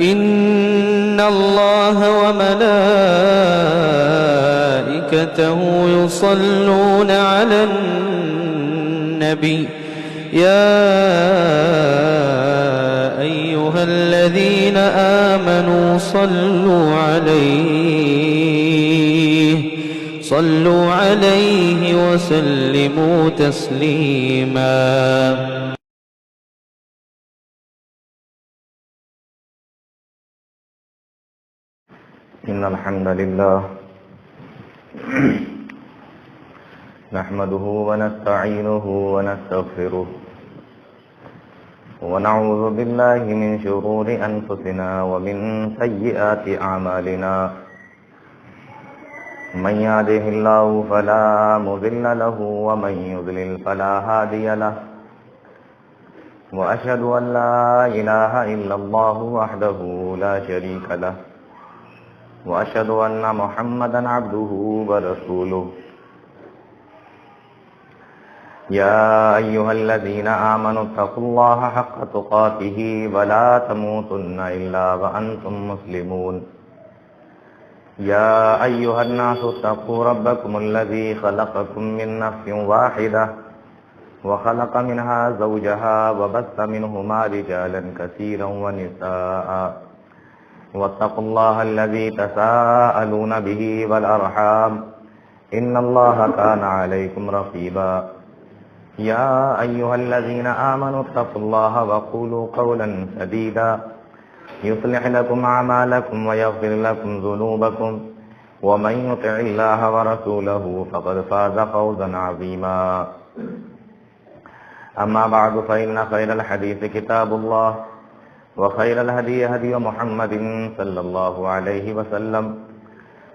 إن الله وملائكته يصلون على النبي يا أيها الذين آمنوا صلوا عليه وسلموا تسليما. إن الحمد لله نحمده ونستعينه ونستغفره ونعوذ بالله من شرور أنفسنا ومن سيئات أعمالنا من يهده الله فلا مضل له ومن يضلل فلا هادي له وأشهد أن لا إله إلا الله وحده لا شريك له وأشهد أن محمدا عبده ورسوله يا أيها الذين آمنوا اتقوا الله حق تقاته ولا تموتن إلا وأنتم مسلمون يا أيها الناس اتقوا ربكم الذي خلقكم من نفس واحدة وخلق منها زوجها وبث منهما رجالا كثيرا ونساء واتقوا الله الذي تساءلون به والأرحام إن الله كان عليكم رقيبا يا أيها الذين آمنوا اتقوا الله وقولوا قولا سديدا يصلح لكم أعمالكم ويغفر لكم ذنوبكم ومن يطع الله ورسوله فقد فاز فوزا عظيما. أما بعد فإن خير الحديث كتاب الله وخير الهدي هدي محمد صلى الله عليه وسلم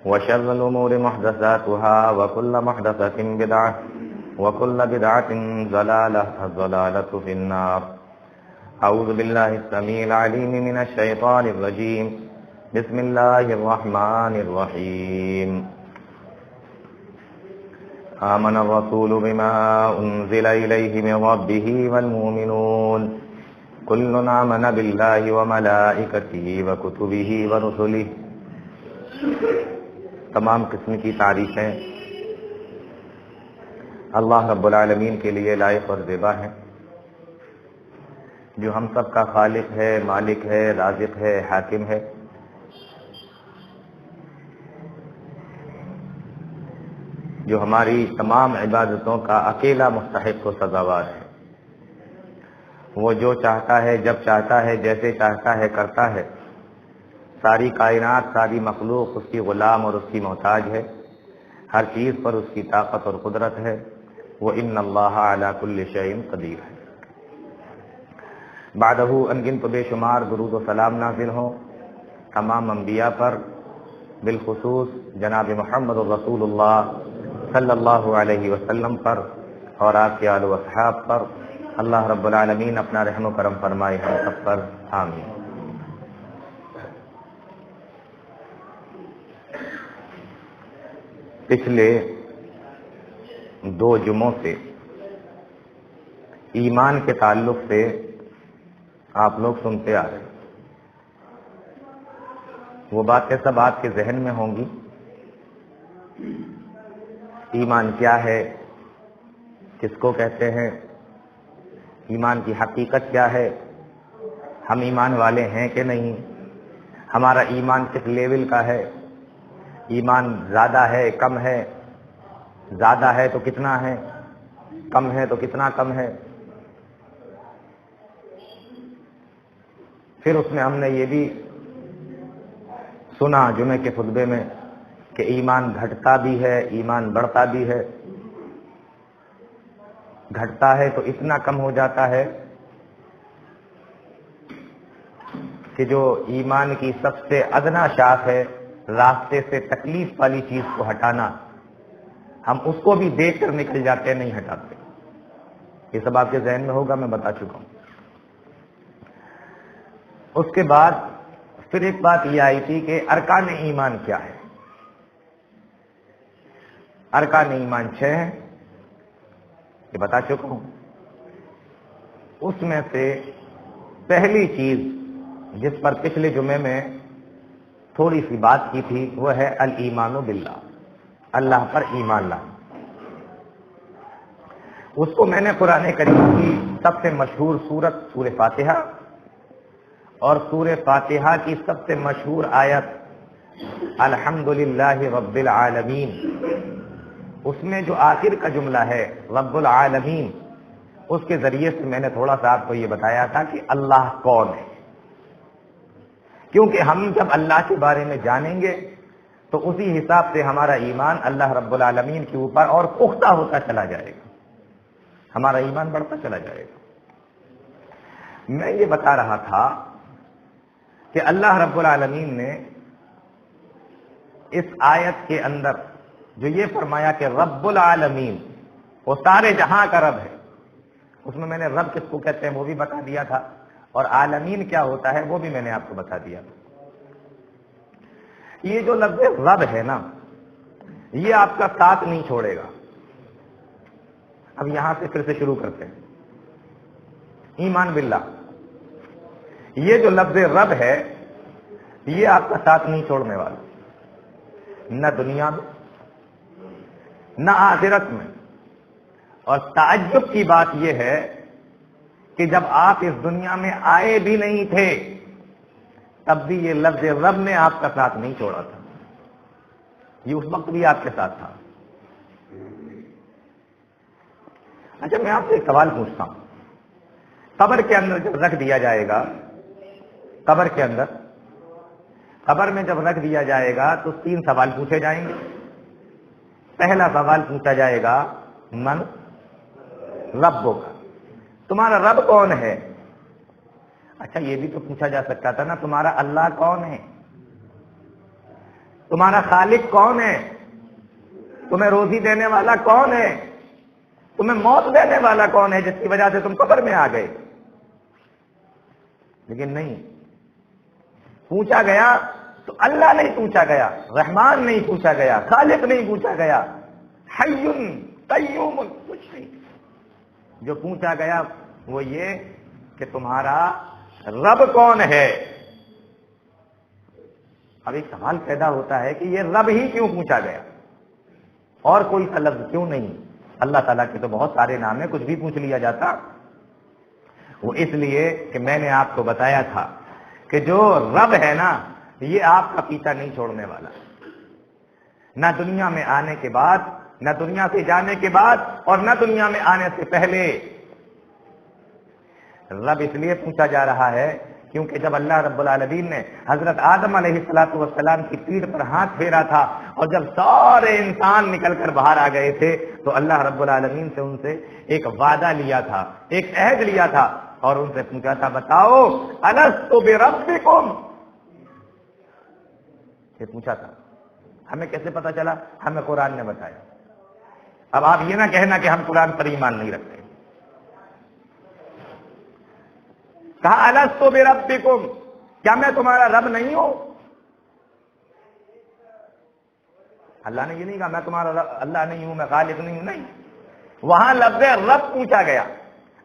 وشر الأمور محدثاتها وكل محدثة بدعة وكل بدعة ضلالة الضلالة في النار. أعوذ بالله السميع العليم من الشيطان الرجيم. بسم الله الرحمن الرحيم. آمن الرسول بما أنزل إليه من ربه والمؤمنون كل آمن بالله وملائكته وكتبه ورسله. تمام قسم کی تعریفیں اللہ رب العالمین کے لیے لائق اور زیبا ہیں، جو ہم سب کا خالق ہے، مالک ہے، رازق ہے، حاکم ہے. جو ہماری تمام عبادتوں کا اکیلا مستحق و سزاوار ہے. وہ جو چاہتا ہے، جب چاہتا ہے، جیسے چاہتا ہے کرتا ہے. ساری کائنات، ساری مخلوق اس کی غلام اور اس کی محتاج ہے. ہر چیز پر اس کی طاقت اور قدرت ہے. وہ ان اللہ علی کل شیء قدیر ہے. بعدہ انگن تو بے شمار درود و سلام نازل ہوں تمام انبیاء پر، بالخصوص جناب محمد رسول اللہ صلی اللہ علیہ وسلم پر اور آپ کے آل و اصحاب پر. اللہ رب العالمین اپنا رحم و کرم فرمائے ہم سب پر، آمین. پچھلے 2 جمعوں سے ایمان کے تعلق سے آپ لوگ سنتے آ رہے ہیں. وہ باتیں سب آپ کے ذہن میں ہوں گی. ایمان کیا ہے، کس کو کہتے ہیں، ایمان کی حقیقت کیا ہے، ہم ایمان والے ہیں کہ نہیں، ہمارا ایمان کس لیول کا ہے، ایمان زیادہ ہے کم ہے، زیادہ ہے تو کتنا ہے، کم ہے تو کتنا کم ہے. پھر اس میں ہم نے یہ بھی سنا جمعے کے خطبے میں کہ ایمان گھٹتا بھی ہے، ایمان بڑھتا بھی ہے. گھٹتا ہے تو اتنا کم ہو جاتا ہے کہ جو ایمان کی سب سے ادنا شاخ ہے، راستے سے تکلیف والی چیز کو ہٹانا، ہم اس کو بھی دیکھ کر نکل جاتے ہیں، نہیں ہٹاتے. یہ سب آپ کے ذہن میں ہوگا، میں بتا چکا ہوں. اس کے بعد پھر ایک بات یہ آئی تھی کہ ارکان ایمان کیا ہے. ارکان ایمان 6 ہیں، یہ بتا چکا ہوں. اس میں سے پہلی چیز جس پر پچھلے جمعے میں تھوڑی سی بات کی تھی وہ ہے الایمان باللہ، اللہ پر ایمان لانا۔ اس کو میں نے قرآن کریم کی سب سے مشہور سورت سورہ فاتحہ اور سورہ فاتحہ کی سب سے مشہور آیت الحمدللہ رب العالمین، اس میں جو آخر کا جملہ ہے رب العالمین، اس کے ذریعے سے میں نے تھوڑا سا آپ کو یہ بتایا تھا کہ اللہ کون ہے، کیونکہ ہم جب اللہ کے بارے میں جانیں گے تو اسی حساب سے ہمارا ایمان اللہ رب العالمین کے اوپر اور پختہ ہوتا چلا جائے گا، ہمارا ایمان بڑھتا چلا جائے گا۔ میں یہ بتا رہا تھا کہ اللہ رب العالمین نے اس آیت کے اندر جو یہ فرمایا کہ رب العالمین وہ سارے جہاں کا رب ہے، اس میں نے رب کس کو کہتے ہیں وہ بھی بتا دیا تھا، اور عالمین کیا ہوتا ہے وہ بھی میں نے آپ کو بتا دیا تھا۔ یہ جو لفظ رب ہے نا، یہ آپ کا ساتھ نہیں چھوڑے گا۔ اب یہاں سے پھر سے شروع کرتے ہیں۔ ایمان باللہ، یہ جو لفظ رب ہے یہ آپ کا ساتھ نہیں چھوڑنے والا، نہ دنیا میں نہ آخرت میں۔ اور تعجب کی بات یہ ہے کہ جب آپ اس دنیا میں آئے بھی نہیں تھے تب بھی یہ لفظ رب نے آپ کا ساتھ نہیں چھوڑا تھا، یہ اس وقت بھی آپ کے ساتھ تھا۔ اچھا، میں آپ سے ایک سوال پوچھتا ہوں، قبر کے اندر جب رکھ دیا جائے گا، قبر کے اندر، قبر میں جب رکھ دیا جائے گا تو 3 سوال پوچھے جائیں گے۔ پہلا سوال پوچھا جائے گا من ربک، تمہارا رب کون ہے؟ اچھا، یہ بھی تو پوچھا جا سکتا تھا نا، تمہارا اللہ کون ہے، تمہارا خالق کون ہے، تمہیں روزی دینے والا کون ہے، تمہیں موت دینے والا کون ہے جس کی وجہ سے تم قبر میں آ گئے؟ لیکن نہیں، پوچھا گیا تو اللہ نہیں پوچھا گیا، رحمان نہیں پوچھا گیا، خالق نہیں پوچھا گیا، حی قیوم، کچھ نہیں۔ جو پوچھا گیا وہ یہ کہ تمہارا رب کون ہے۔ اب ایک سوال پیدا ہوتا ہے کہ یہ رب ہی کیوں پوچھا گیا، اور کوئی سا لفظ کیوں نہیں؟ اللہ تعالیٰ کے تو بہت سارے نام ہیں، کچھ بھی پوچھ لیا جاتا۔ وہ اس لیے کہ میں نے آپ کو بتایا تھا کہ جو رب ہے نا یہ آپ کا پیچھا نہیں چھوڑنے والا، نہ دنیا میں آنے کے بعد، نہ دنیا سے جانے کے بعد، اور نہ دنیا میں آنے سے پہلے۔ رب اس لیے پوچھا جا رہا ہے کیونکہ جب اللہ رب العالمین نے حضرت آدم علیہ السلام کی پیٹھ پر ہاتھ پھیرا تھا اور جب سارے انسان نکل کر باہر آ گئے تھے تو اللہ رب العالمین سے ان سے ایک وعدہ لیا تھا، ایک عہد لیا تھا، اور ان سے پوچھا تھا بتاؤ الست بربکم، یہ پوچھا تھا۔ ہمیں کیسے پتا چلا؟ ہمیں قرآن نے بتایا۔ اب آپ یہ نہ کہنا کہ ہم قرآن پر ایمان نہیں رکھتے۔ کہا الست بربکم، کیا میں تمہارا رب نہیں ہوں؟ اللہ نے یہ نہیں کہا میں تمہارا رب اللہ نہیں ہوں، میں خالق نہیں ہوں، نہیں، وہاں لفظ رب پوچھا گیا،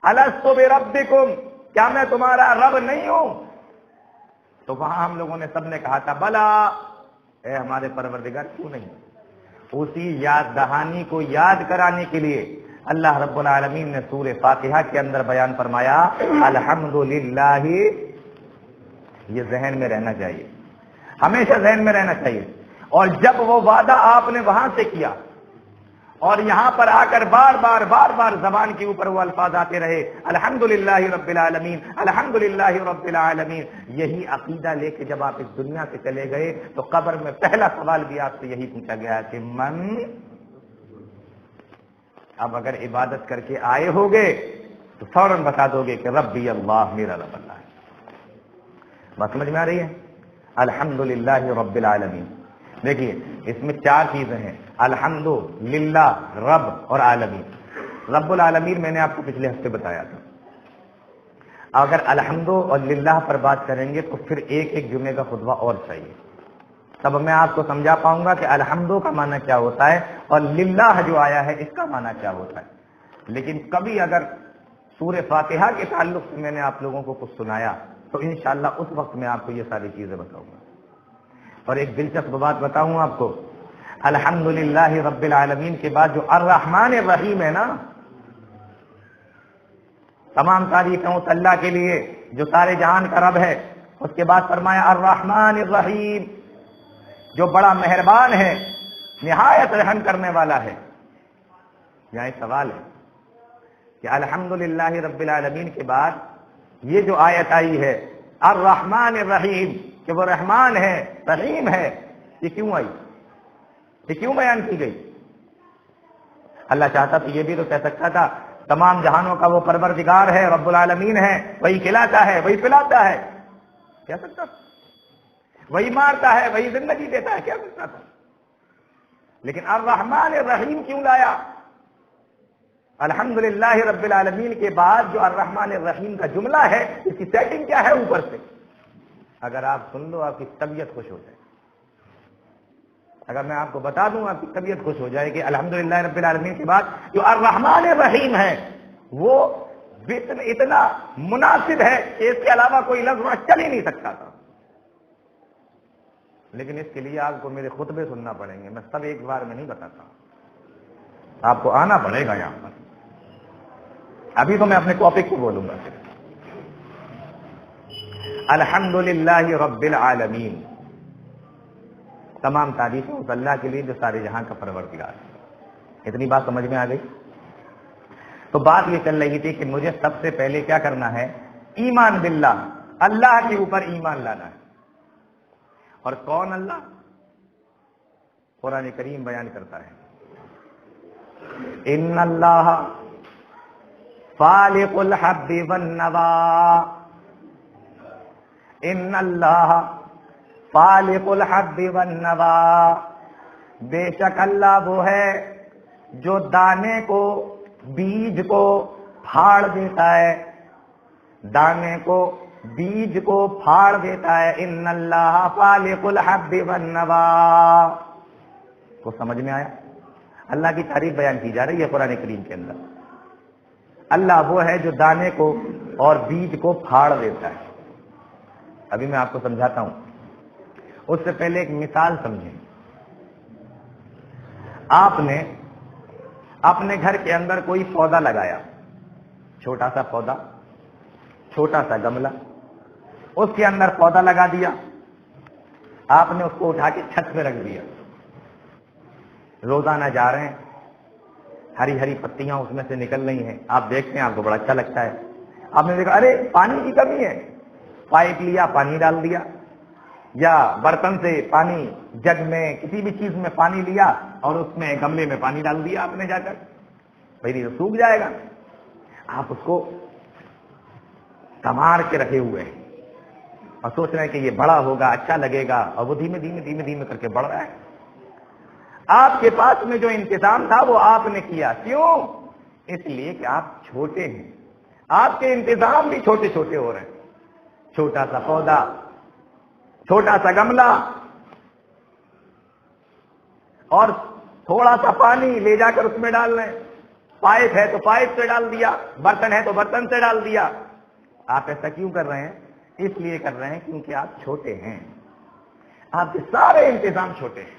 الست بربکم، کیا میں تمہارا رب نہیں ہوں؟ تو وہاں ہم لوگوں نے سب نے کہا تھا بلا، اے ہمارے پروردگار کیوں نہیں۔ اسی یاد دہانی کو یاد کرانے کے لیے اللہ رب العالمین نے سورہ فاتحہ کے اندر بیان فرمایا الحمدللہ۔ یہ ذہن میں رہنا چاہیے، ہمیشہ ذہن میں رہنا چاہیے۔ اور جب وہ وعدہ آپ نے وہاں سے کیا اور یہاں پر آ کر بار بار زبان کے اوپر وہ الفاظ آتے رہے الحمدللہ رب العالمین، الحمدللہ رب العالمین، یہی عقیدہ لے کے جب آپ اس دنیا سے چلے گئے تو قبر میں پہلا سوال بھی آپ سے یہی پوچھا گیا کہ من، اب اگر عبادت کر کے آئے ہوگے تو فوراً بتا دو گے کہ ربی اللہ، میرا رب اللہ ہے۔ بات سمجھ میں آ رہی ہے؟ الحمدللہ رب العالمین۔ دیکھیے اس میں 4 چیزیں ہیں، الحمدللہ، رب اور عالمین۔ رب العالمین میں نے آپ کو پچھلے ہفتے بتایا تھا۔ اگر الحمد اور للہ پر بات کریں گے تو پھر ایک جمعے کا خطبہ اور چاہیے، تب میں آپ کو سمجھا پاؤں گا کہ الحمد کا معنی کیا ہوتا ہے اور للہ جو آیا ہے اس کا معنی کیا ہوتا ہے۔ لیکن کبھی اگر سورہ فاتحہ کے تعلق سے میں نے آپ لوگوں کو کچھ سنایا تو انشاءاللہ اس وقت میں آپ کو یہ ساری چیزیں بتاؤں گا. اور ایک دلچسپ بات بتاؤں آپ کو، الحمدللہ رب العالمین کے بعد جو الرحمن الرحیم ہے نا، تمام تعریفیں اس اللہ کے لیے جو سارے جہان کا رب ہے. اس کے بعد فرمایا الرحمن الرحیم، جو بڑا مہربان ہے، نہایت رحم کرنے والا ہے. یہاں ایک سوال ہے کہ الحمدللہ رب العالمین کے بعد یہ جو آیت آئی ہے الرحمن الرحیم، کہ وہ رحمان ہے رحیم ہے، یہ کیوں آئی؟ یہ کیوں بیان کی گئی؟ اللہ چاہتا تو یہ بھی تو کہہ سکتا تھا تمام جہانوں کا وہ پروردگار ہے، رب العالمین ہے، وہی کھلاتا ہے، وہی پلاتا ہے، کہہ سکتا تھا. وہی مارتا ہے، وہی زندگی دیتا ہے، کہہ سکتا تھا. لیکن الرحمن الرحیم کیوں لایا؟ الحمدللہ رب العالمین کے بعد جو الرحمن الرحیم کا جملہ ہے، اس کی سیٹنگ کیا ہے اوپر سے؟ اگر آپ سن لو آپ کی طبیعت خوش ہو جائے. اگر میں آپ کو بتا دوں آپ کی طبیعت خوش ہو جائے کہ الحمدللہ رب العالمین کے بعد جو الرحمن الرحیم ہے وہ اتنا مناسب ہے کہ اس کے علاوہ کوئی لفظ وہاں چل ہی نہیں سکتا تھا. لیکن اس کے لیے آپ کو میرے خطبے سننا پڑیں گے، میں سب ایک بار میں نہیں بتاتا، آپ کو آنا پڑے گا یہاں پر. ابھی تو میں اپنے ٹاپک کو بولوں گا. الحمدللہ رب العالمین، تمام تعریفیں اس اللہ کے لیے جو سارے جہاں کا پروردگار ہے. اتنی بات سمجھ میں آ گئی؟ تو بات یہ چل رہی تھی کہ مجھے سب سے پہلے کیا کرنا ہے؟ ایمان باللہ، اللہ کے اوپر ایمان لانا ہے. اور کون اللہ؟ قرآن کریم بیان کرتا ہے ان اللہ فالق الحب والنوا، ان اللہ فالق الحب والنوا، بے شک اللہ وہ ہے جو دانے کو، بیج کو پھاڑ دیتا ہے، دانے کو، بیج کو پھاڑ دیتا ہے. ان اللہ فالق الحب والنوا. کو سمجھ میں آیا؟ اللہ کی تعریف بیان کی جا رہی ہے قرآن کریم کے اندر. اللہ وہ ہے جو دانے کو اور بیج کو پھاڑ دیتا ہے. ابھی میں آپ کو سمجھاتا ہوں، اس سے پہلے ایک مثال سمجھیں. آپ نے اپنے گھر کے اندر کوئی پودا لگایا، چھوٹا سا پودا، چھوٹا سا گملہ، اس کے اندر پودا لگا دیا. آپ نے اس کو اٹھا کے چھت پہ رکھ دیا. روزانہ جا رہے ہیں، ہری ہری پتیاں اس میں سے نکل رہی ہیں، آپ دیکھتے ہیں، آپ کو بڑا اچھا لگتا ہے. آپ نے دیکھا ارے پانی کی کمی ہے، پائپ لیا، پانی ڈال دیا، یا برتن سے پانی، جگ میں کسی بھی چیز میں پانی لیا اور اس میں گملے میں پانی ڈال دیا آپ نے جا کر. بھائی تو سوکھ جائے گا. آپ اس کو کمار کے رکھے ہوئے ہیں اور سوچ رہے ہیں کہ یہ بڑا ہوگا، اچھا لگے گا، اور وہ دھیمے دھیمے دھیمے دھیمے کر کے بڑھ رہا ہے. آپ کے پاس میں جو انتظام تھا وہ آپ نے کیا. کیوں؟ اس لیے کہ آپ چھوٹے ہیں، آپ کے انتظام بھی چھوٹے چھوٹے ہو رہے ہیں. چھوٹا سا پودا، چھوٹا سا گملہ، اور تھوڑا سا پانی لے جا کر اس میں ڈال رہے ہیں. پائپ ہے تو پائپ سے ڈال دیا، برتن ہے تو برتن سے ڈال دیا. آپ ایسا کیوں کر رہے ہیں؟ اس لیے کر رہے ہیں کیونکہ آپ چھوٹے ہیں، آپ کے سارے انتظام چھوٹے ہیں.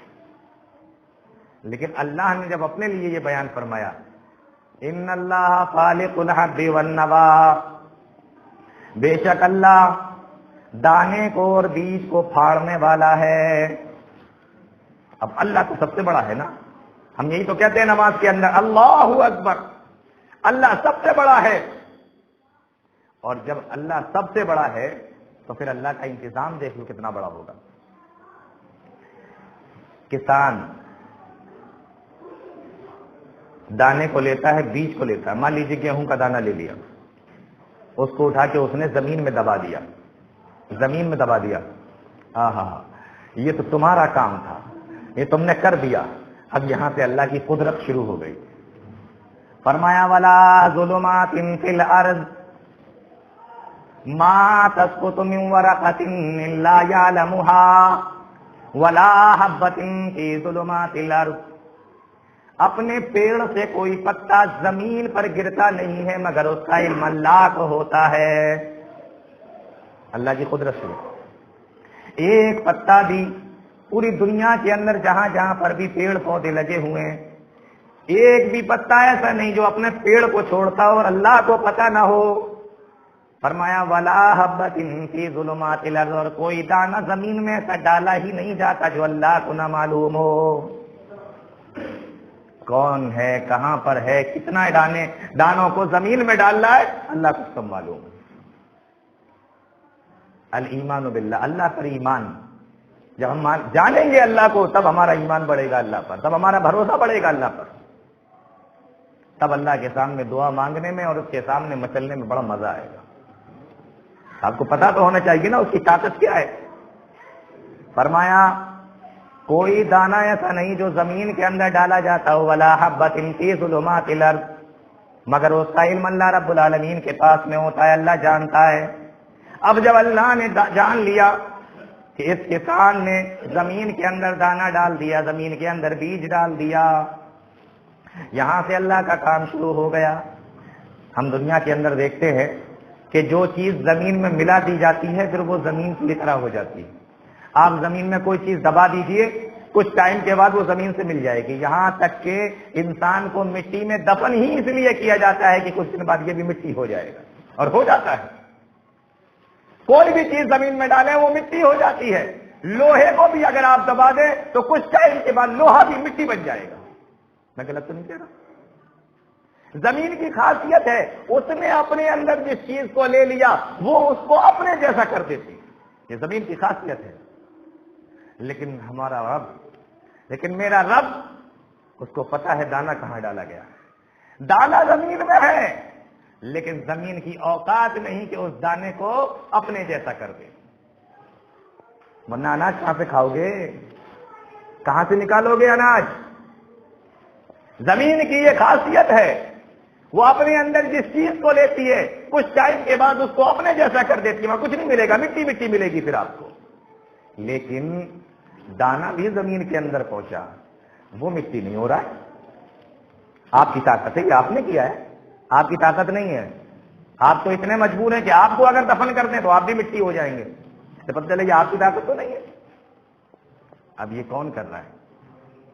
لیکن اللہ نے جب اپنے لیے یہ بیان فرمایا ان اللہ فالق الحب والنوا، بے شک اللہ دانے کو اور بیج کو پھاڑنے والا ہے. اب اللہ تو سب سے بڑا ہے نا. ہم یہی تو کہتے ہیں نماز کے اندر اللہ اکبر، اللہ سب سے بڑا ہے. اور جب اللہ سب سے بڑا ہے تو پھر اللہ کا انتظام دیکھ لو کتنا بڑا ہوگا. کسان دانے کو لیتا ہے، بیج کو لیتا ہے. مان لیجیے گیہوں کا دانہ لے لیا، اس کو اٹھا کے اس نے زمین میں دبا دیا، زمین میں دبا دیا. یہ تو تمہارا کام تھا، یہ تم نے کر دیا. اب یہاں سے اللہ کی قدرت شروع ہو گئی. فرمایا ولا ظلمات فی الارض ما تسقط من ورقۃ الا یعلمها ولا حبۃ فی ظلمات الارض. اپنے پیڑ سے کوئی پتا زمین پر گرتا نہیں ہے مگر اس کا علم اللہ کو ہوتا ہے. اللہ کی قدرت سے ایک پتا بھی پوری دنیا کے اندر جہاں جہاں پر بھی پیڑ پودے لگے ہوئے ہیں، ایک بھی پتا ایسا نہیں جو اپنے پیڑ کو چھوڑتا ہو اور اللہ کو پتہ نہ ہو۔ فرمایا ولا حبۃ فی ظلمات الارض، اور کوئی دانہ زمین میں ایسا ڈالا ہی نہیں جاتا جو اللہ کو نہ معلوم ہو۔ کون ہے، کہاں پر ہے، کتنا دانوں کو زمین میں ڈال رہا ہے، اللہ کو سب معلوم ہے۔ الایمان باللہ، اللہ پر ایمان، جب ہم جانیں گے اللہ کو تب ہمارا ایمان بڑھے گا اللہ پر، تب ہمارا بھروسہ بڑھے گا اللہ پر، تب اللہ کے سامنے دعا مانگنے میں اور اس کے سامنے مچلنے میں بڑا مزہ آئے گا۔ آپ کو پتا تو ہونا چاہیے نا اس کی طاقت کیا ہے۔ فرمایا کوئی دانہ ایسا نہیں جو زمین کے اندر ڈالا جاتا ہو، ولا حبۃ فی ظلمات الارض، مگر اس کا علم اللہ رب العالمین کے پاس میں ہوتا ہے، اللہ جانتا ہے۔ اب جب اللہ نے جان لیا کہ اس کسان نے زمین کے اندر دانہ ڈال دیا، زمین کے اندر بیج ڈال دیا، یہاں سے اللہ کا کام شروع ہو گیا۔ ہم دنیا کے اندر دیکھتے ہیں کہ جو چیز زمین میں ملا دی جاتی ہے پھر وہ زمین کی طرح ہو جاتی ہے۔ آپ زمین میں کوئی چیز دبا دیجئے، کچھ ٹائم کے بعد وہ زمین سے مل جائے گی، یہاں تک کہ انسان کو مٹی میں دفن ہی اس لیے کیا جاتا ہے کہ کچھ دن بعد یہ بھی مٹی ہو جائے گا، اور ہو جاتا ہے۔ کوئی بھی چیز زمین میں ڈالیں وہ مٹی ہو جاتی ہے۔ لوہے کو بھی اگر آپ دبا دیں تو کچھ ٹائم کے بعد لوہا بھی مٹی بن جائے گا۔ میں غلط تو نہیں کہہ رہا؟ زمین کی خاصیت ہے اس نے اپنے اندر جس چیز کو لے لیا وہ اس کو اپنے جیسا کر دیتی، یہ زمین کی خاصیت ہے۔ لیکن ہمارا رب، لیکن میرا رب، اس کو پتا ہے دانہ کہاں ڈالا گیا ہے۔ دانہ زمین میں ہے لیکن زمین کی اوقات نہیں کہ اس دانے کو اپنے جیسا کر دے، ورنہ اناج کہاں سے کھاؤ گے، کہاں سے نکالو گے اناج؟ زمین کی یہ خاصیت ہے، وہ اپنے اندر جس چیز کو لیتی ہے کچھ ٹائم کے بعد اس کو اپنے جیسا کر دیتی ہے، وہاں کچھ نہیں ملے گا، مٹی مٹی ملے گی پھر آپ کو۔ لیکن دانہ بھی زمین کے اندر پہنچا، وہ مٹی نہیں ہو رہا ہے۔ آپ کی طاقت ہے، یہ آپ نے کیا ہے، آپ کی طاقت نہیں ہے۔ آپ تو اتنے مجبور ہیں کہ آپ کو اگر دفن کر دیں تو آپ بھی مٹی ہو جائیں گے، تو پتہ چلے یہ آپ کی طاقت تو نہیں ہے۔ اب یہ کون کر رہا ہے؟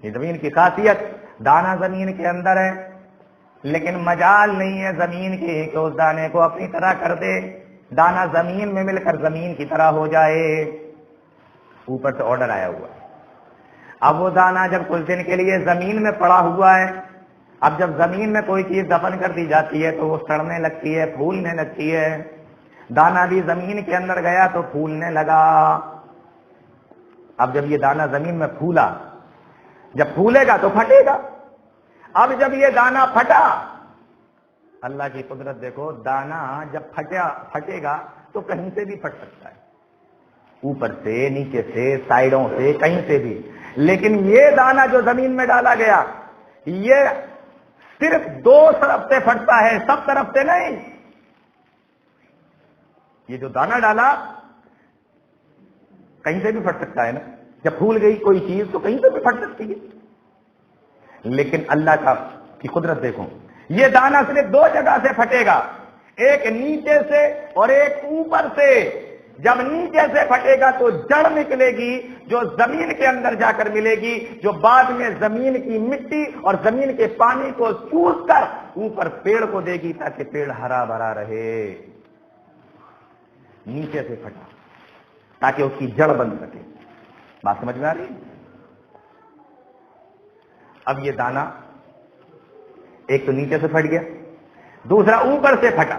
یہ زمین کی خاصیت، دانہ زمین کے اندر ہے لیکن مجال نہیں ہے زمین کی کہ اس دانے کو اپنی طرح کر دے، دانہ زمین میں مل کر زمین کی طرح ہو جائے۔ اوپر سے آرڈر آیا ہوا ہے۔ اب وہ دانہ جب کچھ دن کے لیے زمین میں پڑا ہوا ہے، اب جب زمین میں کوئی چیز دفن کر دی جاتی ہے تو وہ سڑنے لگتی ہے، پھولنے لگتی ہے۔ دانہ بھی زمین کے اندر گیا تو پھولنے لگا۔ اب جب یہ دانہ زمین میں پھولا، جب پھولے گا تو پھٹے گا۔ اب جب یہ دانہ پھٹا، اللہ کی قدرت دیکھو، دانہ جب پھٹے گا تو کہیں سے بھی پھٹ سکتا ہے، اوپر سے، نیچے سے، سائڈوں سے، کہیں سے بھی۔ لیکن یہ دانہ جو زمین میں ڈالا گیا یہ صرف دو طرف سے پھٹتا ہے، سب طرف سے نہیں۔ یہ جو دانہ ڈالا کہیں سے بھی پھٹ سکتا ہے نا، جب پھول گئی کوئی چیز تو کہیں سے بھی پھٹ سکتی ہے۔ لیکن اللہ کی قدرت دیکھو، یہ دانہ صرف دو جگہ سے پھٹے گا، ایک نیچے سے اور ایک اوپر سے۔ جب نیچے سے پھٹے گا تو جڑ نکلے گی جو زمین کے اندر جا کر ملے گی، جو بعد میں زمین کی مٹی اور زمین کے پانی کو چوس کر اوپر پیڑ کو دے گی تاکہ پیڑ ہرا بھرا رہے۔ نیچے سے پھٹا تاکہ اس کی جڑ بن سکے۔ بات سمجھ میں آ رہی؟ اب یہ دانہ ایک تو نیچے سے پھٹ گیا، دوسرا اوپر سے پھٹا۔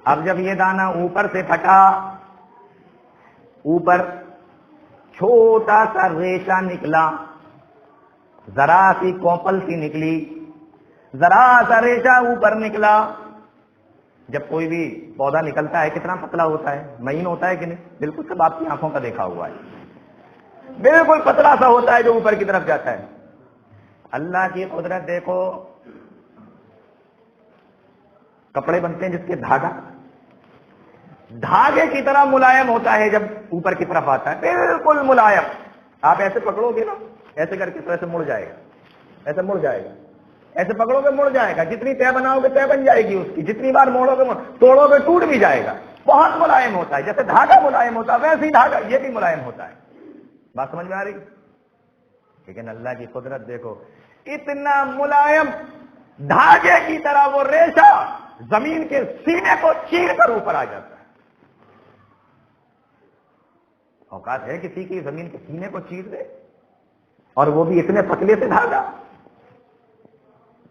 اب جب یہ دانہ اوپر سے پھٹا، اوپر چھوٹا سا ریشہ نکلا، ذرا سی کوپل سی نکلی، ذرا سا ریشہ اوپر نکلا۔ جب کوئی بھی پودا نکلتا ہے کتنا پتلا ہوتا ہے، مہین ہوتا ہے کہ نہیں؟ بالکل سب آپ کی آنکھوں کا دیکھا ہوا ہے، بالکل پتلا سا ہوتا ہے جو اوپر کی طرف جاتا ہے۔ اللہ کی قدرت دیکھو، کپڑے بنتے ہیں جس کے دھاگے کی طرح ملائم ہوتا ہے، جب اوپر کی طرف آتا ہے بالکل ملائم۔ آپ ایسے پکڑو گے نا، ایسے کر کے تو ایسے مڑ جائے گا، ایسے مڑ جائے گا، ایسے پکڑو گے مڑ جائے گا، جتنی طے بناؤ گے طے بن جائے گی اس کی، جتنی بار موڑو گے توڑو گے ٹوٹ بھی جائے گا، بہت ملائم ہوتا ہے، جیسے دھاگا ملائم ہوتا ہے ویسے ہی دھاگا یہ بھی ملائم ہوتا ہے. بات سمجھ میں آ رہی؟ لیکن اللہ کی قدرت دیکھو، اتنا ملائم دھاگے کی طرح وہ ریشہ زمین کے سینے کو چیر کر اوپر آ جاتا ہے. اوقات ہے کسی کی زمین کے سینے کو چیر دے، اور وہ بھی اتنے پتلے سے دھاگا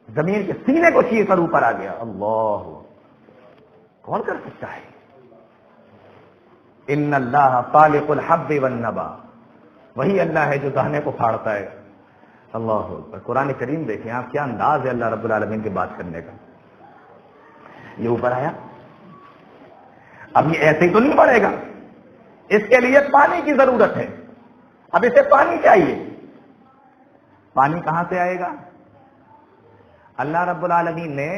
زمین کے سینے کو چیر کر اوپر آ گیا. اللہ، کون کر سکتا ہے؟ ان اللہ فالق الحب والنبا، وہی اللہ ہے جو دانے کو پھاڑتا ہے. اللہ اکبر. قرآن کریم دیکھیں آپ، کیا انداز ہے اللہ رب العالمین کی بات کرنے کا. یہ اوپر آیا، اب یہ ایسے ہی تو نہیں بڑھے گا، اس کے لیے پانی کی ضرورت ہے. اب اسے پانی چاہیے. پانی کہاں سے آئے گا؟ اللہ رب العالمین نے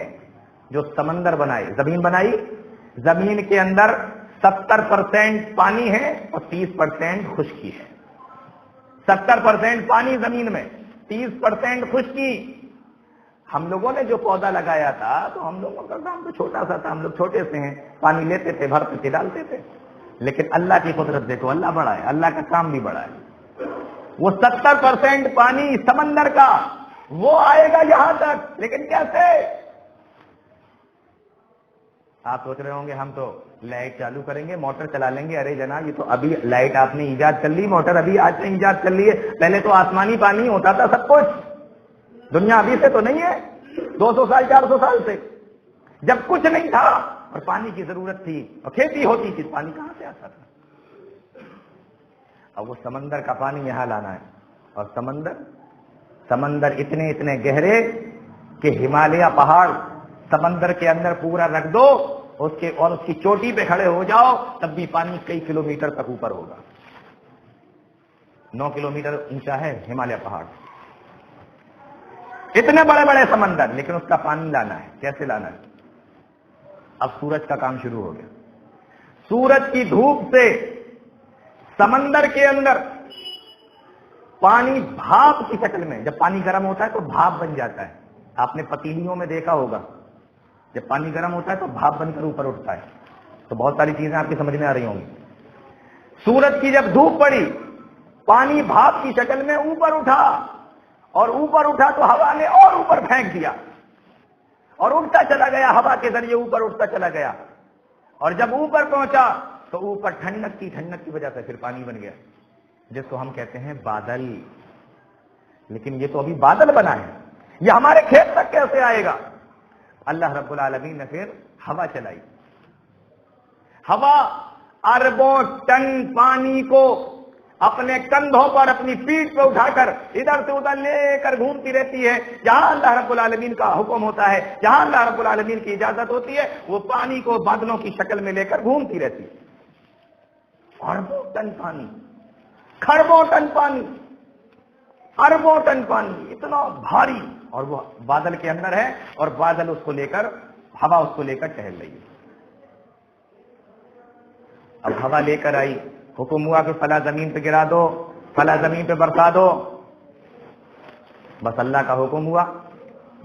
جو سمندر بنائے، زمین بنائی، زمین کے اندر 70% پانی ہے اور 30% خشکی ہے. 70% پانی زمین میں، 30% خشکی. ہم لوگوں نے جو پودا لگایا تھا تو ہم لوگوں کا کام تو چھوٹا سا تھا، ہم لوگ چھوٹے سے ہیں، پانی لیتے تھے، بھرتے تھے، ڈالتے تھے. لیکن اللہ کی قدرت دیکھو، اللہ بڑا ہے، اللہ کا کام بھی بڑا ہے. وہ 70% پانی سمندر کا وہ آئے گا یہاں تک، لیکن کیسے؟ آپ سوچ رہے ہوں گے ہم تو لائٹ چالو کریں گے، موٹر چلا لیں گے. ارے جناب، یہ تو ابھی لائٹ آپ نے ایجاد کر لی، موٹر ابھی آج نے ایجاد کر لی ہے. پہلے تو آسمانی پانی ہوتا تھا سب کچھ. دنیا ابھی سے تو نہیں ہے، 200 سال 400 سال سے، جب کچھ نہیں تھا اور پانی کی ضرورت تھی اور کھیتی ہوتی تھی، پانی کہاں سے آتا تھا؟ اب وہ سمندر کا پانی یہاں لانا ہے. اور سمندر اتنے گہرے کہ ہمالیہ پہاڑ سمندر کے اندر پورا رکھ دو اس کی چوٹی پہ کھڑے ہو جاؤ، تب بھی پانی کئی کلومیٹر تک اوپر ہوگا. 9 کلومیٹر اونچا ہے ہمالیہ پہاڑ. اتنے بڑے بڑے سمندر، لیکن اس کا پانی لانا ہے. کیسے لانا ہے؟ اب سورج کا کام شروع ہو گیا. سورج کی دھوپ سے سمندر کے اندر پانی بھاپ کی شکل میں، جب پانی گرم ہوتا ہے تو بھاپ بن جاتا ہے. آپ نے پتیلیوں میں دیکھا ہوگا، جب پانی گرم ہوتا ہے تو بھاپ بن کر اوپر اٹھتا ہے. تو بہت ساری چیزیں آپ کی سمجھ میں آ رہی ہوں گی. سورج کی جب دھوپ پڑی، پانی بھاپ کی شکل میں اوپر اٹھا، اور اوپر اٹھا تو ہوا نے اور اوپر پھینک دیا، اور اٹھتا چلا گیا، ہوا کے ذریعے اوپر اٹھتا چلا گیا. اور جب اوپر پہنچا تو اوپر ٹھنڈک کی وجہ سے پھر پانی بن گیا، جس کو ہم کہتے ہیں بادل. لیکن یہ تو ابھی بادل بنا ہے، یہ ہمارے کھیت تک کیسے آئے گا؟ اللہ رب العالمین نے پھر ہوا چلائی. ہوا اربوں ٹن پانی کو اپنے کندھوں پر، اپنی پیٹھ پہ اٹھا کر ادھر سے ادھر لے کر گھومتی رہتی ہے. جہاں اللہ رب العالمین کا حکم ہوتا ہے، جہاں اللہ رب العالمین کی اجازت ہوتی ہے، وہ پانی کو بادلوں کی شکل میں لے کر گھومتی رہتی ہے. اربوں ٹن پانی، کھربوں ٹن پانی، اربوں ٹن پانی، اتنا بھاری، اور وہ بادل کے اندر ہے، اور بادل اس کو لے کر، ہوا اس کو لے کر ٹہل رہی ہے. اب ہوا لے کر آئی، حکم ہوا کہ فلاں زمین پہ گرا دو، فلاں زمین پہ برسا دو. بس اللہ کا حکم ہوا،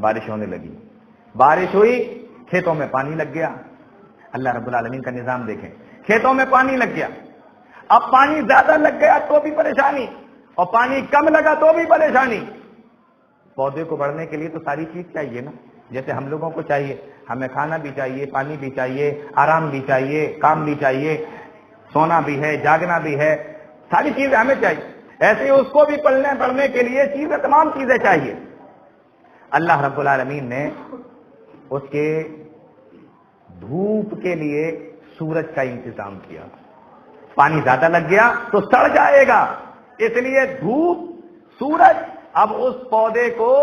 بارش ہونے لگی. بارش ہوئی، کھیتوں میں پانی لگ گیا. اللہ رب العالمین کا نظام دیکھیں، کھیتوں میں پانی لگ گیا. اب پانی زیادہ لگ گیا تو بھی پریشانی، اور پانی کم لگا تو بھی پریشانی. پودے کو بڑھنے کے لیے تو ساری چیز چاہیے نا، جیسے ہم لوگوں کو چاہیے، ہمیں کھانا بھی چاہیے، پانی بھی چاہیے، آرام بھی چاہیے، کام بھی چاہیے، سونا بھی ہے، جاگنا بھی ہے، ساری چیزیں ہمیں چاہیے. ایسے ہی اس کو بھی پڑھنے کے لیے چیزیں، تمام چیزیں چاہیے. اللہ رب العالمین نے اس کے دھوپ کے لیے سورج کا انتظام کیا. پانی زیادہ لگ گیا تو سڑ جائے گا، اس لیے دھوپ، سورج اب اس پودے کو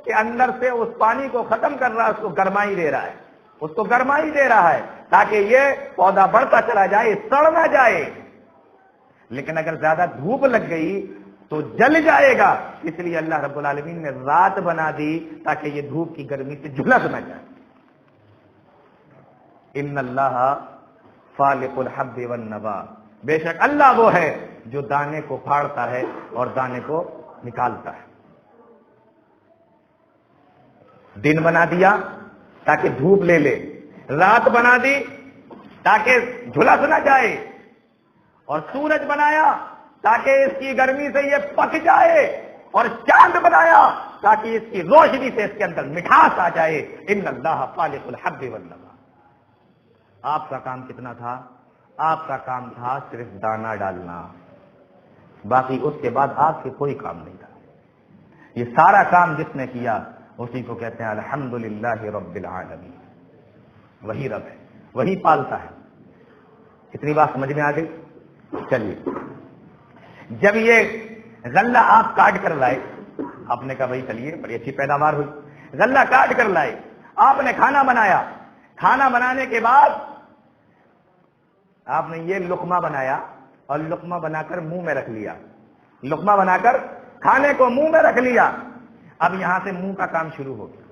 کے اندر سے اس پانی کو ختم کر رہا ہے، اس کو گرمائی دے رہا ہے، اس کو گرمائی دے رہا ہے تاکہ یہ پودا بڑھتا چلا جائے، سڑ نہ جائے. لیکن اگر زیادہ دھوپ لگ گئی تو جل جائے گا، اس لیے اللہ رب العالمین نے رات بنا دی تاکہ یہ دھوپ کی گرمی سے جھلس نہ جائے. ان اللہ فالق الحب والنوا، بے شک اللہ وہ ہے جو دانے کو پھاڑتا ہے اور دانے کو نکالتا ہے. دن بنا دیا تاکہ دھوپ لے لے، رات بنا دی تاکہ جھلس نہ جائے، اور سورج بنایا تاکہ اس کی گرمی سے یہ پک جائے، اور چاند بنایا تاکہ اس کی روشنی سے اس کے اندر مٹھاس آ جائے۔ ان اللہ فالق الحب والنوى۔ آپ کا کام کتنا تھا؟ آپ کا کام تھا صرف دانہ ڈالنا، باقی اس کے بعد آپ کے کوئی کام نہیں تھا۔ یہ سارا کام جس نے کیا اسی کو کہتے ہیں الحمدللہ رب العالمین۔ وہی رب ہے، وہی پالتا ہے۔ اتنی بات سمجھ میں آ گئی؟ چلیے، جب یہ غلہ آپ کاٹ کر لائے، آپ نے کہا بھائی چلیے بڑی اچھی پیداوار ہوئی، غلہ کاٹ کر لائے، آپ نے کھانا بنایا، کھانا بنانے کے بعد آپ نے یہ لقمہ بنایا اور لقمہ بنا کر منہ میں رکھ لیا، لقمہ بنا کر کھانے کو منہ میں رکھ لیا۔ اب یہاں سے منہ کا کام شروع ہو گیا۔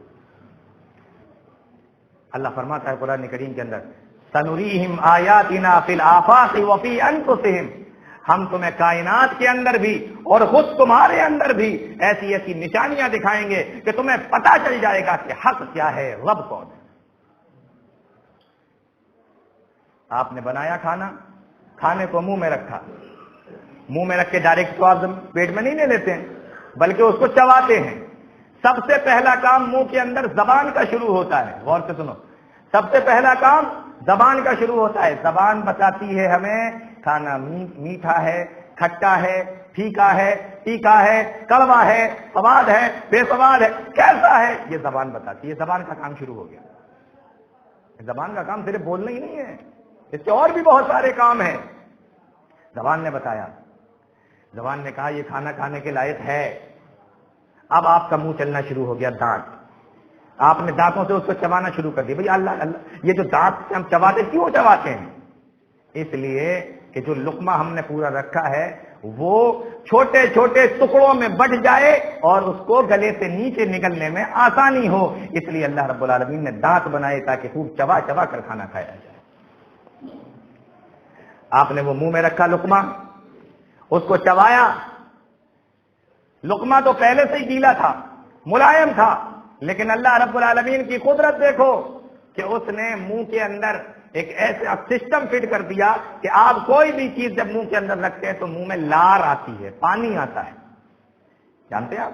اللہ فرماتا ہے قرآن کریم کے اندر سنریہم آیاتنا فی الآفاق وفی انفسہم، ہم تمہیں کائنات کے اندر بھی اور خود تمہارے اندر بھی ایسی ایسی نشانیاں دکھائیں گے کہ تمہیں پتہ چل جائے گا کہ حق کیا ہے، رب کون ہے۔ آپ نے بنایا کھانا، کھانے کو منہ میں رکھا، منہ میں رکھ کے ڈائریکٹ تو آپ پیٹ میں نہیں لے لیتے ہیں بلکہ اس کو چباتے ہیں۔ سب سے پہلا کام منہ کے اندر زبان کا شروع ہوتا ہے، غور سے سنو، سب سے پہلا کام زبان کا شروع ہوتا ہے۔ زبان بتاتی ہے ہمیں کھانا میٹھا ہے، کھٹا ہے، پھیکا ہے، تیکھا ہے، کڑوا ہے، سواد ہے، بے سواد ہے، کیسا ہے، یہ زبان بتاتی ہے۔ زبان کا کام شروع ہو گیا۔ زبان کا کام صرف بولنا ہی نہیں ہے، اس کے اور بھی بہت سارے کام ہیں۔ زبان نے بتایا، زبان نے کہا یہ کھانا کھانے کے لائق ہے۔ اب آپ کا منہ چلنا شروع ہو گیا، دانت، آپ نے دانتوں سے اس کو چبانا شروع کر دیا۔ بھئی اللہ اللہ، یہ جو دانت سے ہم چباتے کیوں چباتے ہیں؟ اس لیے کہ جو لقمہ ہم نے پورا رکھا ہے وہ چھوٹے چھوٹے ٹکڑوں میں بٹ جائے اور اس کو گلے سے نیچے نکلنے میں آسانی ہو، اس لیے اللہ رب العالمین نے دانت بنائے تاکہ خوب چبا چبا کر کھانا کھایا جائے۔ آپ نے وہ منہ میں رکھا لقمہ، اس کو چبایا۔ لقمہ تو پہلے سے ہی گیلا تھا، ملائم تھا، لیکن اللہ رب العالمین کی قدرت دیکھو کہ اس نے منہ کے اندر ایک ایسا سسٹم فٹ کر دیا کہ آپ کوئی بھی چیز جب منہ کے اندر رکھتے ہیں تو منہ میں لار آتی ہے، پانی آتا ہے، جانتے ہیں آپ؟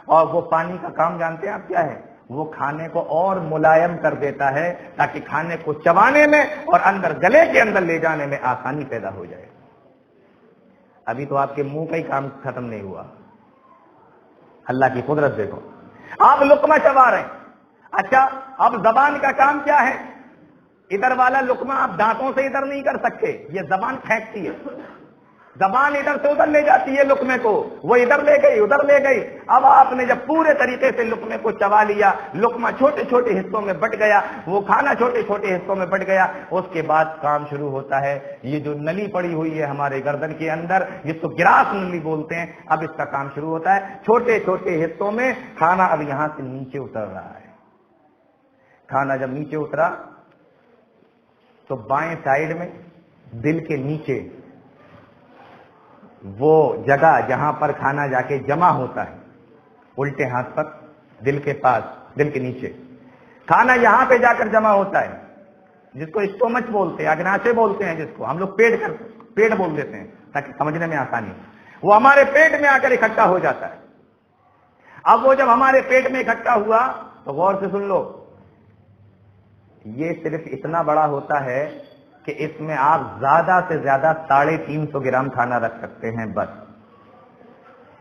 اور وہ پانی کا کام جانتے ہیں آپ کیا ہے؟ وہ کھانے کو اور ملائم کر دیتا ہے تاکہ کھانے کو چبانے میں اور اندر گلے کے اندر لے جانے میں آسانی پیدا ہو جائے۔ ابھی تو آپ کے منہ کا ہی کام ختم نہیں ہوا، اللہ کی قدرت دیکھو۔ آپ لقمہ چبا رہے ہیں، اچھا اب زبان کا کام کیا ہے؟ ادھر والا لقمہ آپ دانتوں سے ادھر نہیں کر سکتے، یہ زبان پھینکتی ہے، زبان ادھر سے ادھر لے جاتی ہے لقمے کو، وہ ادھر لے گئی ادھر لے گئی۔ اب آپ نے جب پورے طریقے سے لقمے کو چبا لیا، لقمہ چھوٹے چھوٹے حصوں میں بٹ گیا، وہ کھانا چھوٹے چھوٹے حصوں میں بٹ گیا، اس کے بعد کام شروع ہوتا ہے یہ جو نلی پڑی ہوئی ہے ہمارے گردن کے اندر، جس کو گراس نلی بولتے ہیں، اب اس کا کام شروع ہوتا ہے۔ چھوٹے چھوٹے حصوں میں کھانا اب یہاں سے نیچے اتر رہا ہے۔ کھانا جب نیچے اترا تو بائیں سائیڈ میں دل کے نیچے وہ جگہ جہاں پر کھانا جا کے جمع ہوتا ہے، الٹے ہاتھ پر دل کے پاس، دل کے نیچے کھانا یہاں پہ جا کر جمع ہوتا ہے، جس کو اسٹومچ بولتے ہیں، اگناشے بولتے ہیں، جس کو ہم لوگ پیٹ بول دیتے ہیں تاکہ سمجھنے میں آسانی ہو۔ وہ ہمارے پیٹ میں آ کر اکٹھا ہو جاتا ہے۔ اب وہ جب ہمارے پیٹ میں اکٹھا ہوا تو غور سے سن لو، یہ صرف اتنا بڑا ہوتا ہے کہ اس میں آپ زیادہ سے زیادہ 350 گرام کھانا رکھ سکتے ہیں، بس۔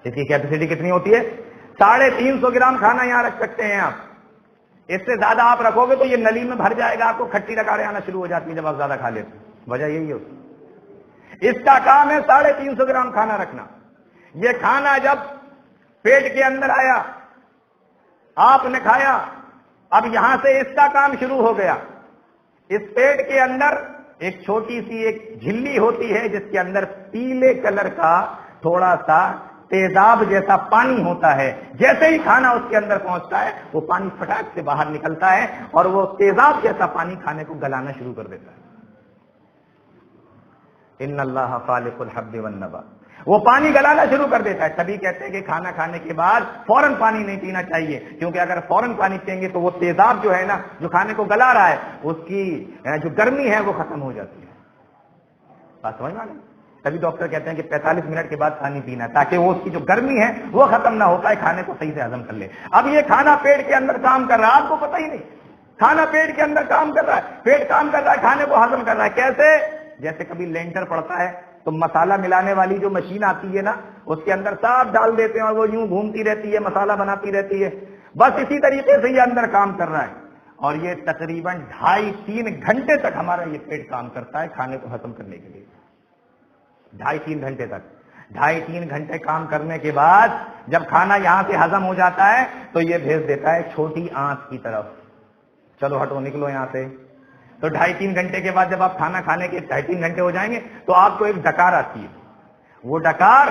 اس کی کیپیسٹی کتنی ہوتی ہے؟ 350 گرام کھانا یہاں رکھ سکتے ہیں آپ۔ اس سے زیادہ آپ رکھو گے تو یہ نلی میں بھر جائے گا، آپ کو کھٹی لکاریں آنا شروع ہو جاتی ہیں جب آپ زیادہ کھا لیتے ہیں۔ وجہ یہی ہے اس کا کام ہے 350 گرام کھانا رکھنا۔ یہ کھانا جب پیٹ کے اندر آیا، آپ نے کھایا، اب یہاں سے اس کا کام شروع ہو گیا۔ اس پیٹ کے اندر ایک چھوٹی سی ایک جھلی ہوتی ہے جس کے اندر پیلے کلر کا تھوڑا سا تیزاب جیسا پانی ہوتا ہے۔ جیسے ہی کھانا اس کے اندر پہنچتا ہے وہ پانی فٹاک سے باہر نکلتا ہے اور وہ تیزاب جیسا پانی کھانے کو گلانا شروع کر دیتا ہے۔ ان اللہ خالق الحب والنبا، وہ پانی گلانا شروع کر دیتا ہے. تبھی کہتے ہیں کہ کھانا کھانے کے بعد فوراً پانی نہیں پینا چاہیے، کیونکہ اگر فوراً پانی پئیں گے تو وہ تیزاب جو ہے نا، جو کھانے کو گلا رہا ہے، اس کی جو گرمی ہے وہ ختم ہو جاتی ہے. بات سمجھ میں آ گئی؟ تبھی ڈاکٹر کہتے ہیں کہ 45 منٹ کے بعد پانی پینا، تاکہ وہ اس کی جو گرمی ہے وہ ختم نہ ہو پائے، کھانے کو صحیح سے ہضم کر لے. اب یہ کھانا پیٹ کے اندر کام کر رہا ہے، آپ کو پتہ ہی نہیں. کھانا پیٹ کے اندر کام کر رہا ہے، پیٹ کام کر رہا ہے، کھانے کو ہضم کر رہا ہے. کیسے؟ جیسے کبھی لینٹر پڑتا ہے تو مسالہ ملانے والی جو مشین آتی ہے نا، اس کے اندر صاف ڈال دیتے ہیں اور وہ یوں گھومتی رہتی ہے، مسالہ بناتی رہتی ہے. بس اسی طریقے سے یہ اندر کام کر رہا ہے. اور یہ تقریباً 2.5-3 گھنٹے تک ہمارا یہ پیٹ کام کرتا ہے کھانے کو ہضم کرنے کے لیے. 2.5-3 گھنٹے تک. 2.5-3 گھنٹے کام کرنے کے بعد جب کھانا یہاں سے ہضم ہو جاتا ہے تو یہ بھیج دیتا ہے چھوٹی آنت کی طرف، چلو ہٹو نکلو یہاں سے. تو 2.5-3 گھنٹے کے بعد جب آپ کھانا کھانے کے 2.5-3 گھنٹے ہو جائیں گے تو آپ کو ایک ڈکار آتی ہے. وہ ڈکار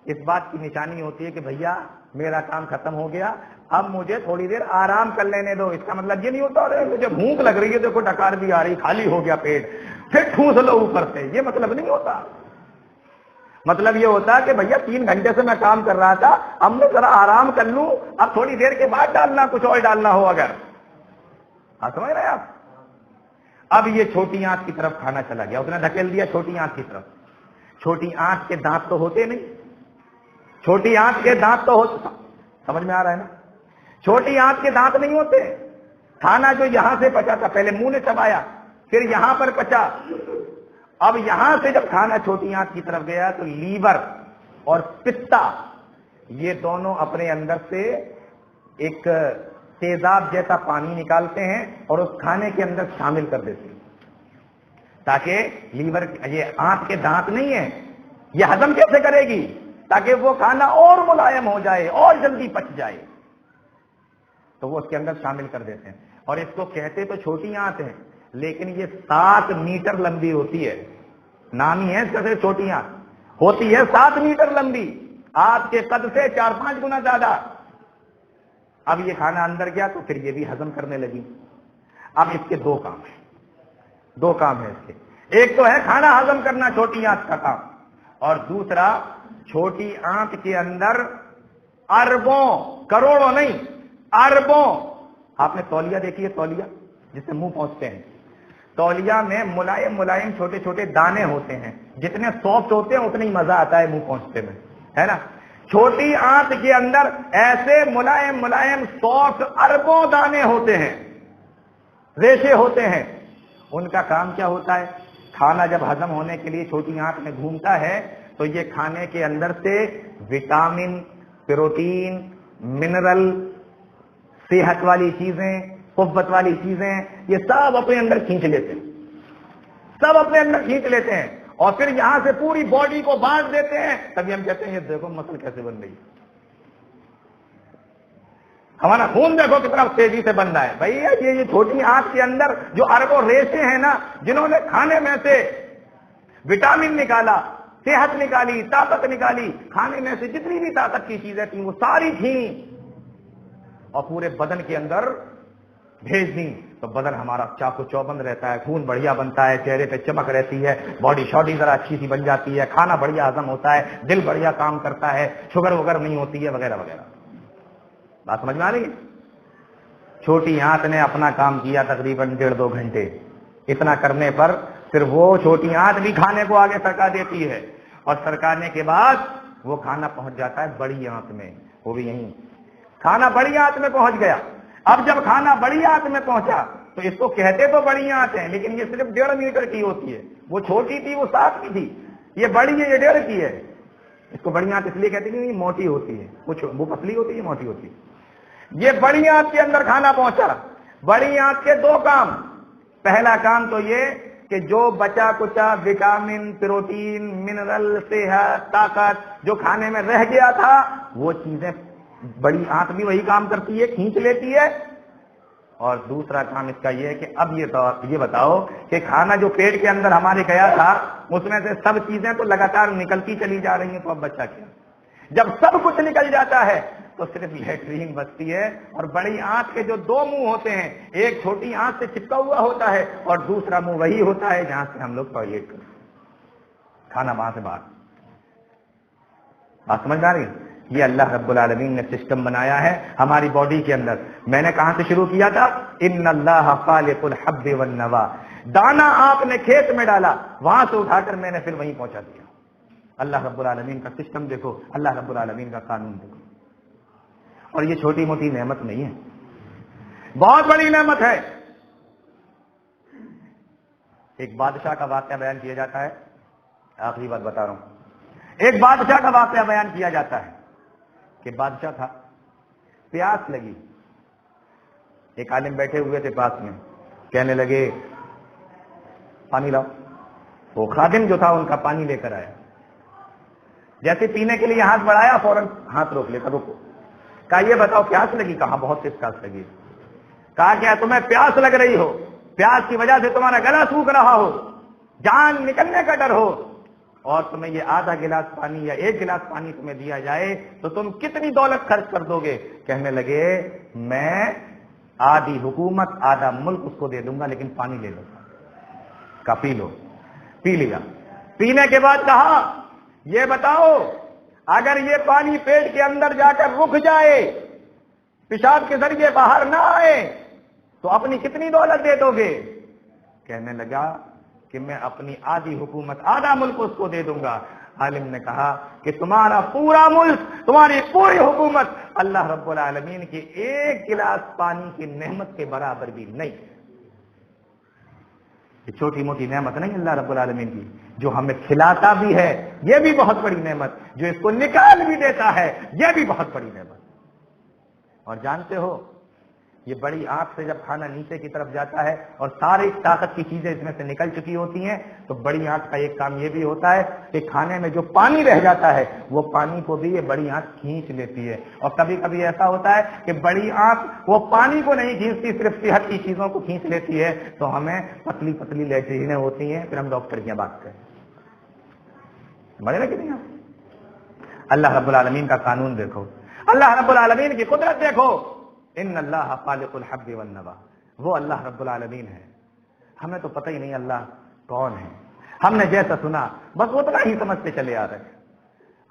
اس بات کی نشانی ہوتی ہے کہ بھیا میرا کام ختم ہو گیا، اب مجھے تھوڑی دیر آرام کر لینے دو. اس کا مطلب یہ نہیں ہوتا ارے مجھے بھوک لگ رہی ہے، دیکھو ڈکار بھی آ رہی، خالی ہو گیا پیٹ، پھر ٹھوس لو اوپر سے. یہ مطلب نہیں ہوتا. مطلب یہ ہوتا ہے کہ بھیا 3 گھنٹے سے میں کام کر رہا تھا، اب میں ذرا آرام کر لوں، اب تھوڑی دیر کے بعد ڈالنا، کچھ اور ڈالنا ہو اگر. سمجھ رہے ہیں آپ؟ اب یہ چھوٹی آنت کی طرف کھانا چلا گیا، اس نے دھکیل دیا چھوٹی آنت کی طرف. چھوٹی آنت کے دانت تو ہوتے نہیں، چھوٹی آنت کے دانت تو ہوتے، سمجھ میں آ رہا ہے نا؟ چھوٹی آنت کے دانت نہیں ہوتے. کھانا جو یہاں سے پچا تھا، پہلے منہ نے چبایا، پھر یہاں پر پچا. اب یہاں سے جب کھانا چھوٹی آنت کی طرف گیا تو لیور اور پستا یہ دونوں اپنے اندر سے ایک تیزاب جیسا پانی نکالتے ہیں اور اس کھانے کے اندر شامل کر دیتے ہیں، تاکہ لیور، یہ آنت کے دانت نہیں ہے، یہ ہضم کیسے کرے گی؟ تاکہ وہ کھانا اور ملائم ہو جائے اور جلدی پچ جائے، تو وہ اس کے اندر شامل کر دیتے ہیں. اور اس کو کہتے تو چھوٹی آنت ہے، لیکن یہ 7 میٹر لمبی ہوتی ہے. نام ہی ہے اس کا صرف چھوٹی آنت، ہوتی ہے 7 میٹر لمبی، آپ کے قد سے 4-5 گنا زیادہ. اب یہ کھانا اندر گیا تو پھر یہ بھی ہضم کرنے لگی. اب اس کے 2 کام ہیں، 2 کام ہیں اس کے. ایک تو ہے کھانا ہضم کرنا، چھوٹی آنت کا کام، اور دوسرا چھوٹی آنت کے اندر اربوں، کروڑوں نہیں، اربوں. آپ نے تولیہ دیکھی ہے؟ تولیہ جس سے منہ پہنچتے ہیں، تولیہ میں ملائم ملائم چھوٹے چھوٹے دانے ہوتے ہیں، جتنے سافٹ ہوتے ہیں اتنا ہی مزہ آتا ہے منہ پہنچتے میں، ہے نا؟ چھوٹی آنت کے اندر ایسے ملائم ملائم سافٹ اربوں دانے ہوتے ہیں، ریشے ہوتے ہیں. ان کا کام کیا ہوتا ہے؟ کھانا جب ہضم ہونے کے لیے چھوٹی آنت میں گھومتا ہے تو یہ کھانے کے اندر سے وٹامن، پروٹین، منرل، صحت والی چیزیں، قوت والی چیزیں، یہ سب اپنے اندر کھینچ لیتے ہیں، سب اپنے اندر کھینچ لیتے ہیں اور پھر یہاں سے پوری باڈی کو بانٹ دیتے ہیں. تبھی ہم کہتے ہیں یہ دیکھو مسل کیسے بن رہی ہے، ہمارا خون دیکھو کتنا تیزی سے بن رہا ہے. بھائی یہ چھوٹی آنت کے اندر جو اربوں ریشے ہیں نا، جنہوں نے کھانے میں سے وٹامن نکالا، صحت نکالی، طاقت نکالی، کھانے میں سے جتنی بھی طاقت کی چیزیں تھیں وہ ساری تھیں اور پورے بدن کے اندر بھیج دیں. تو بدن ہمارا چاقو چوبند رہتا ہے، خون بڑھیا بنتا ہے، چہرے پہ چمک رہتی ہے، باڈی شاڈی ذرا اچھی سی بن جاتی ہے، کھانا بڑھیا ہضم ہوتا ہے، دل بڑھیا کام کرتا ہے، شوگر وغیرہ نہیں ہوتی ہے، وغیرہ وغیرہ. بات سمجھ میں آ رہی ہے؟ چھوٹی آنت نے اپنا کام کیا تقریباً 1.5-2 گھنٹے. اتنا کرنے پر پھر وہ چھوٹی آنت بھی کھانے کو آگے سرکا دیتی ہے اور سرکانے کے بعد وہ کھانا پہنچ جاتا ہے بڑی آنت میں. وہ بھی یہیں کھانا بڑی آنت میں پہنچ گیا. اب جب کھانا بڑی آنت میں پہنچا تو اس کو کہتے تو بڑی آنت ہیں، لیکن یہ صرف 1.5 میٹر کی ہوتی ہے. وہ چھوٹی تھی، وہ 7 کی تھی. یہ بڑی ہے، یہ 1.5 کی ہے. اس کو بڑی آنت اس لیے کہتے ہیں کہ یہ موٹی ہوتی ہے، وہ پتلی ہوتی ہے، موٹی ہوتی ہے. یہ بڑی آنت کے اندر کھانا پہنچا. بڑی آنت کے 2 کام. پہلا کام تو یہ کہ جو بچا کچا وٹامن، پروٹین، منرل، صحت، طاقت جو کھانے میں رہ گیا تھا وہ چیزیں بڑی آنت بھی وہی کام کرتی ہے، کھینچ لیتی ہے. اور دوسرا کام اس کا یہ ہے کہ اب یہ بتاؤ کہ کھانا جو پیٹ کے اندر ہمارے گیا تھا اس میں سے سب چیزیں تو لگاتار نکلتی چلی جا رہی ہیں، تو اب بچا کیا؟ جب سب کچھ نکل جاتا ہے تو صرف لیٹرین بچتی ہے. اور بڑی آنت کے جو 2 منہ ہوتے ہیں، ایک چھوٹی آنت سے چپکا ہوا ہوتا ہے اور دوسرا منہ وہی ہوتا ہے جہاں سے ہم لوگ ٹوائلٹ کرتے ہیں. کھانا وہاں سے باہر. بات سمجھ آ رہی؟ یہ اللہ رب العالمین نے سسٹم بنایا ہے ہماری باڈی کے اندر. میں نے کہاں سے شروع کیا تھا؟ ان اللہ خالق الحب والنوا. دانا آپ نے کھیت میں ڈالا, وہاں سے اٹھا کر میں نے پھر وہیں پہنچا دیا. اللہ رب العالمین کا سسٹم دیکھو, اللہ رب العالمین کا قانون دیکھو. اور یہ چھوٹی موٹی نعمت نہیں ہے, بہت بڑی نعمت ہے. ایک بادشاہ کا واقعہ بیان کیا جاتا ہے, آخری بات بتا رہا ہوں. ایک بادشاہ کا واقعہ بیان کیا جاتا ہے کہ بادشاہ تھا, پیاس لگی. ایک عالم بیٹھے ہوئے تھے پاس میں, کہنے لگے پانی لاؤ. وہ خادم جو تھا ان کا پانی لے کر آیا. جیسے پینے کے لیے ہاتھ بڑھایا, فوراً ہاتھ روک لے کر رکو. کہا یہ بتاؤ پیاس لگی؟ کہا بہت تیز پیاس لگی. کہا کیا تمہیں پیاس لگ رہی ہو, پیاس کی وجہ سے تمہارا گلا سوکھ رہا ہو, جان نکلنے کا ڈر ہو, اور تمہیں یہ آدھا گلاس پانی یا ایک گلاس پانی تمہیں دیا جائے تو تم کتنی دولت خرچ کر دو گے؟ کہنے لگے میں آدھی حکومت آدھا ملک اس کو دے دوں گا, لیکن پانی لے لو. کہا پی لو. پی لیا. پینے کے بعد کہا یہ بتاؤ اگر یہ پانی پیٹ کے اندر جا کر رک جائے, پیشاب کے ذریعے باہر نہ آئے, تو اپنی کتنی دولت دے دو گے؟ کہنے لگا کہ میں اپنی آدھی حکومت آدھا ملک اس کو دے دوں گا. عالم نے کہا کہ تمہارا پورا ملک, تمہاری پوری حکومت اللہ رب العالمین کی ایک گلاس پانی کی نعمت کے برابر بھی نہیں. یہ چھوٹی موٹی نعمت نہیں اللہ رب العالمین کی. جو ہمیں کھلاتا بھی ہے یہ بھی بہت بڑی نعمت, جو اس کو نکال بھی دیتا ہے یہ بھی بہت بڑی نعمت. اور جانتے ہو یہ بڑی آنکھ سے جب کھانا نیچے کی طرف جاتا ہے اور ساری طاقت کی چیزیں اس میں سے نکل چکی ہوتی ہیں, تو بڑی آنکھ کا ایک کام یہ بھی ہوتا ہے کہ کھانے میں جو پانی رہ جاتا ہے وہ پانی کو بھی یہ بڑی آنکھ کھینچ لیتی ہے. اور کبھی کبھی ایسا ہوتا ہے کہ بڑی آنکھ وہ پانی کو نہیں کھینچتی, صرف صحت کی چیزوں کو کھینچ لیتی ہے, تو ہمیں پتلی پتلی لیٹرینیں ہوتی ہیں, پھر ہم ڈاکٹر کی بات کریں. سمجھ رہے کہ نہیں آپ؟ اللہ رب العالمین کا قانون دیکھو, اللہ رب العالمین کی قدرت دیکھو. ان اللہ خالق الحب والنوا. وہ اللہ رب العالمین ہے. ہمیں تو پتہ ہی نہیں اللہ کون ہے, ہم نے جیسا سنا بس اتنا ہی سمجھتے چلے آ رہے ہیں.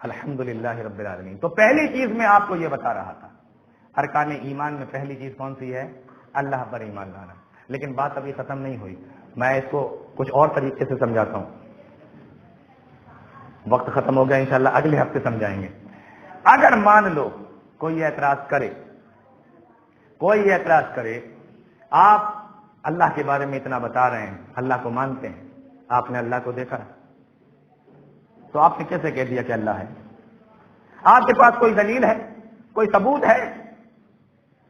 الحمدللہ رب العالمین. تو پہلی چیز میں آپ کو یہ بتا رہا تھا, ارکان ایمان میں پہلی چیز کون سی ہے؟ اللہ پر ایمان لانا. لیکن بات ابھی ختم نہیں ہوئی, میں اس کو کچھ اور طریقے سے سمجھاتا ہوں. وقت ختم ہو گیا, انشاءاللہ اگلے ہفتے سمجھائیں گے. اگر مان لو کوئی اعتراض کرے, کوئی اعتراض کرے, آپ اللہ کے بارے میں اتنا بتا رہے ہیں, اللہ کو مانتے ہیں, آپ نے اللہ کو دیکھا, تو آپ نے کیسے کہہ دیا کہ اللہ ہے؟ آپ کے پاس کوئی دلیل ہے, کوئی ثبوت ہے؟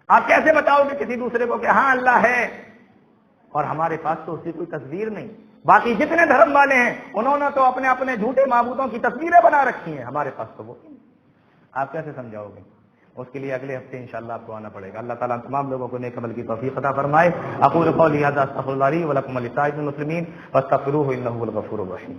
آپ کیسے بتاؤ گے کسی دوسرے کو کہ ہاں اللہ ہے, اور ہمارے پاس تو اس کی کوئی تصویر نہیں؟ باقی جتنے دھرم والے ہیں انہوں نے تو اپنے اپنے جھوٹے معبودوں کی تصویریں بنا رکھی ہیں, ہمارے پاس تو وہ. آپ کیسے سمجھاؤ گے؟ اس کے لیے اگلے ہفتے انشاءاللہ آپ کو آنا پڑے گا. اللہ تعالیٰ تمام لوگوں کو نیک عمل کی توفیق عطا فرمائے. اقول قولی ھذا استغفر اللہ لی ولکم ولسائر المسلمین فاستغفروہ انہ هو الغفور الرحیم.